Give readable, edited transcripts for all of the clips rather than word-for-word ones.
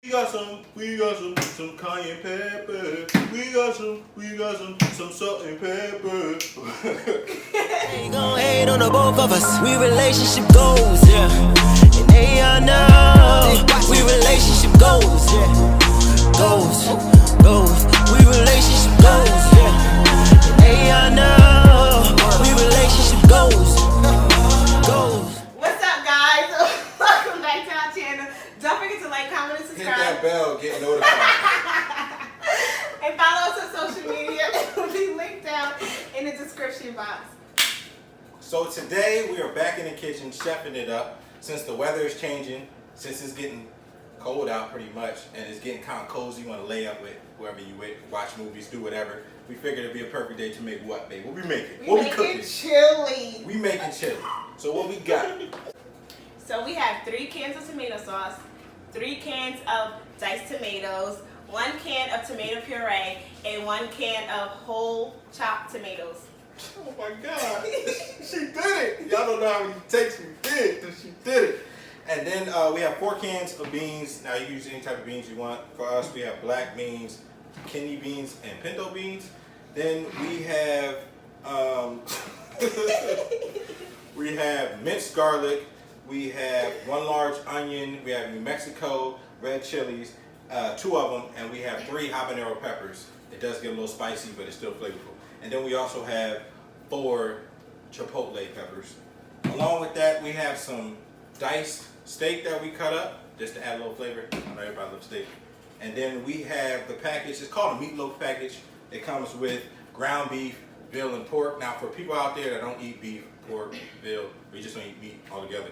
We got some cayenne pepper. We got some salt and pepper. They gon' hate on the both of us. We relationship goals, yeah. And they all know we relationship goals, yeah. Goals. We relationship goals, yeah. And they all know we relationship goals. What's up, guys? Welcome back to our channel. Don't forget to like, comment, and subscribe. Hit that bell, get notified. And follow us on social media. It will be linked down in the description box. So today we are back in the kitchen chefing it up. Since the weather is changing, since it's getting cold out pretty much, and it's getting kind of cozy, you want to lay up with whoever you with, watch movies, do whatever. We figured it'd be a perfect day to make what, babe? What we making? What we cooking? Chili. We making chili. So what we got? So we have 3 cans of tomato sauce, 3 cans of diced tomatoes, 1 can of tomato puree, and 1 can of whole chopped tomatoes. Oh my God, she did it. Y'all don't know how many takes she did, but she did it. And then we have 4 cans of beans. Now you can use any type of beans you want. For us, we have black beans, kidney beans, and pinto beans. Then we have we have minced garlic. We have 1 large onion. We have New Mexico red chilies, 2 of them, and we have 3 habanero peppers. It does get a little spicy, but it's still flavorful. And then we also have 4 chipotle peppers. Along with that, we have some diced steak that we cut up just to add a little flavor. I know everybody loves steak. And then we have the package. It's called a meatloaf package. It comes with ground beef, veal, and pork. Now, for people out there that don't eat beef, pork, veal, we just don't eat meat altogether.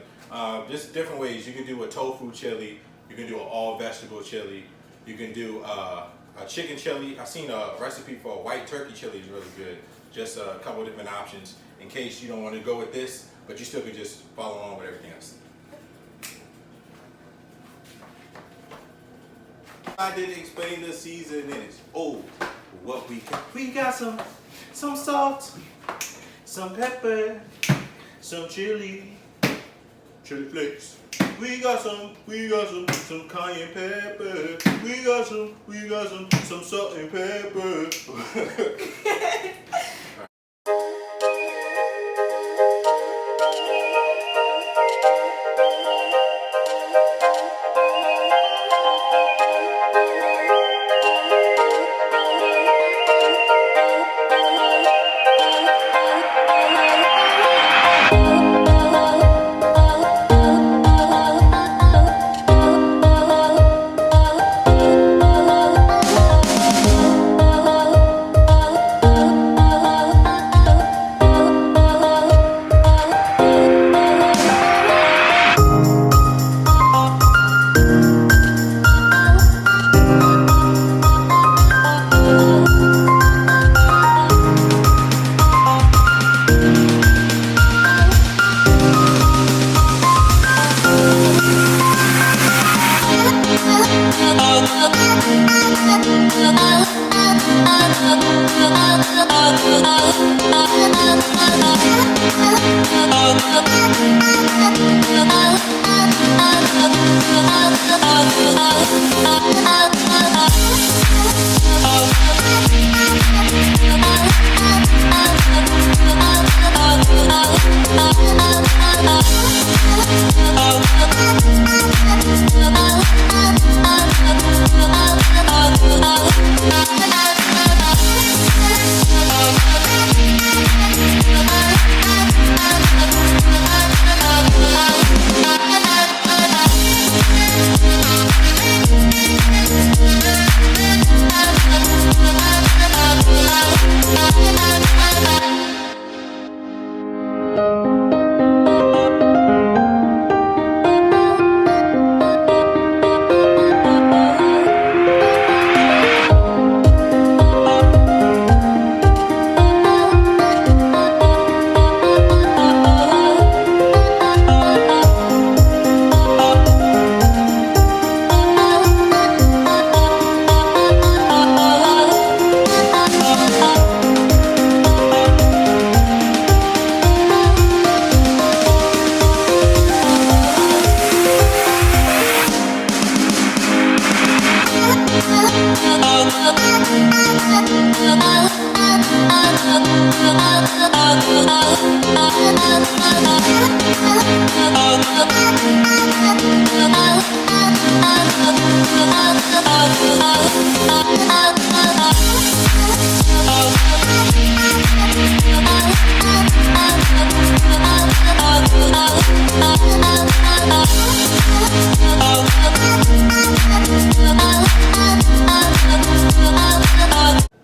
Just different ways. You can do a tofu chili. You can do an all vegetable chili. You can do a chicken chili. I've seen a recipe for a white turkey chili is really good. Just a couple of different options in case you don't want to go with this, but you still could just follow along with everything else. I didn't explain the seasonings. Oh, what we got some salt, some pepper, some chili flakes. We got some cayenne pepper. We got some salt and pepper.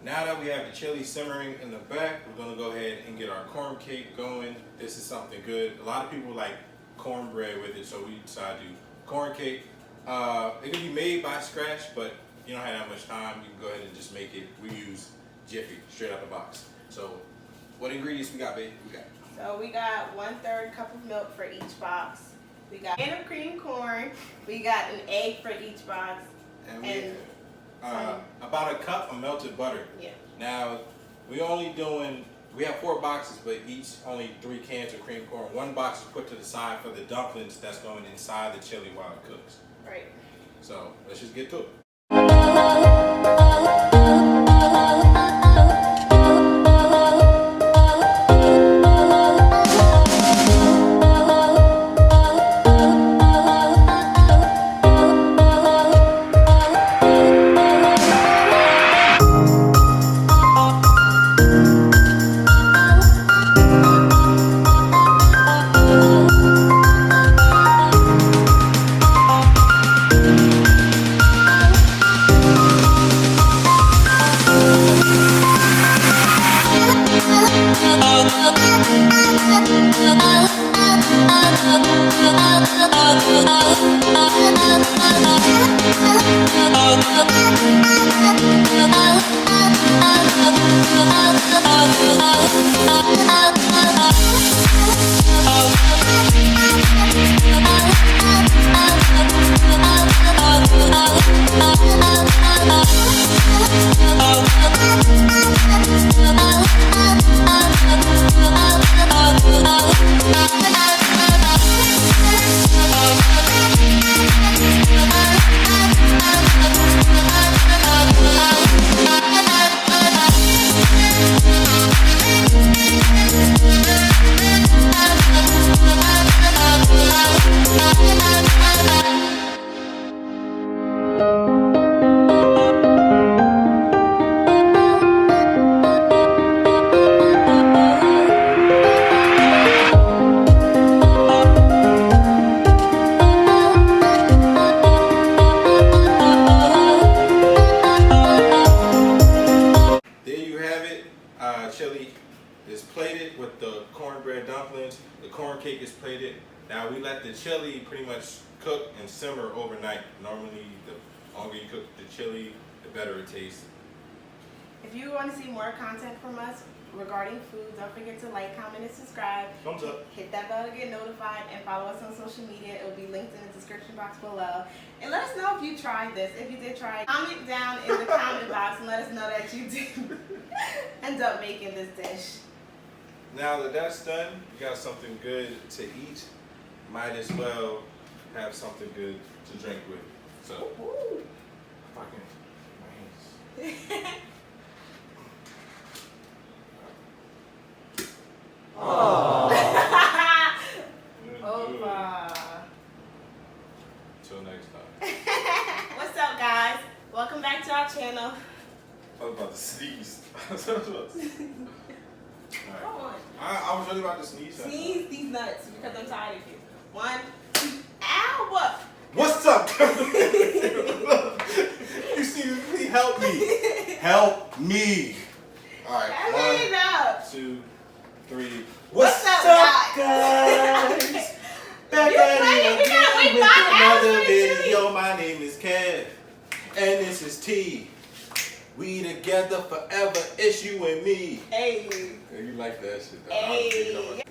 Now that we have the chili simmering in the back, we're gonna go ahead and get our corn cake going. This is something good. A lot of people like cornbread with it, so we decided to do corn cake. It can be made by scratch, but you don't have that much time. You can go ahead and just make it. We use Jiffy straight out the box. So, what ingredients we got, babe? So we got 1/3 cup of milk for each box. We got a can of cream corn. We got an egg for each box. And we about a cup of melted butter. Yeah. Now, we have 4 boxes, but each only 3 cans of cream corn. 1 box is put to the side for the dumplings that's going inside the chili while it cooks. Right. So, let's just get to it. Chili is plated with the cornbread dumplings. The corn cake is plated. Now we let the chili pretty much cook and simmer overnight. Normally, the longer you cook the chili, the better it tastes. If you want to see more content from us regarding food, don't forget to like, comment, and subscribe. Thumbs up. Hit that bell to get notified and follow us on social media. It will be linked in the description box below. And let us know if you tried this. If you did try it, comment down in the comment box and let us know that you did end up making this dish. Now that that's done, you got something good to eat. Might as well have something good to drink with. So, if I can, my hands. Till next time. What's up, guys? Welcome back to our channel. I was about to sneeze. Come on. I was really about to sneeze. Sneeze these nuts because I'm tired of you. 1, 2, ow! What's up? You see, please help me. Help me. All right. 1, 2, 3. What's up, guys? Back at it again with another video. My name is Kev, and this is T. We together forever, it's you and me. Hey. Yeah, you like that shit, though. Hey.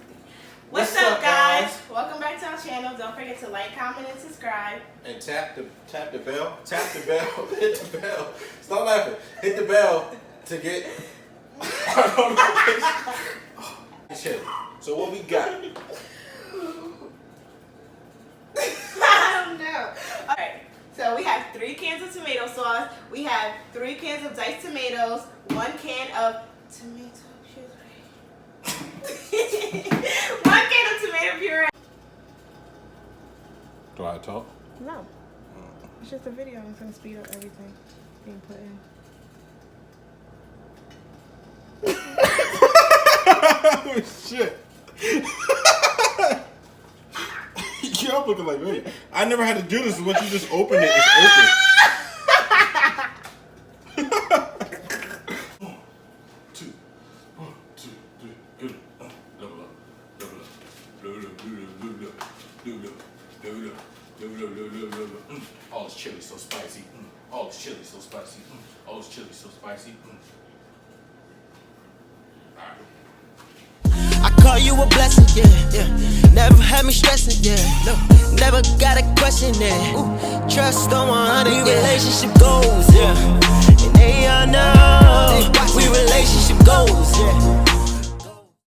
What's up, guys? Welcome back to our channel. Don't forget to like, comment, and subscribe. And tap the bell. Tap the bell. Hit the bell. Stop laughing. Hit the bell to get. So what we got? I don't know. Alright. So we have 3 cans of tomato sauce. We have 3 cans of diced tomatoes. 1 can of tomato puree. 1 can of tomato puree. Do I talk? No. It's just a video. I'm going to speed up everything being put in. Oh, shit. Y'all looking like me. I never had to do this. Once you just open it, it's open. 1, 2, 1, 2, 3, good. Double up, double up, double up, double up, double up, double up, double up, double up. All this chili so spicy. All this chili so spicy. All this chili so spicy. I call you a blessing, yeah. Never had me stressing, yeah. No, never got a question, yeah. Trust on 100, yeah. Relationship goals.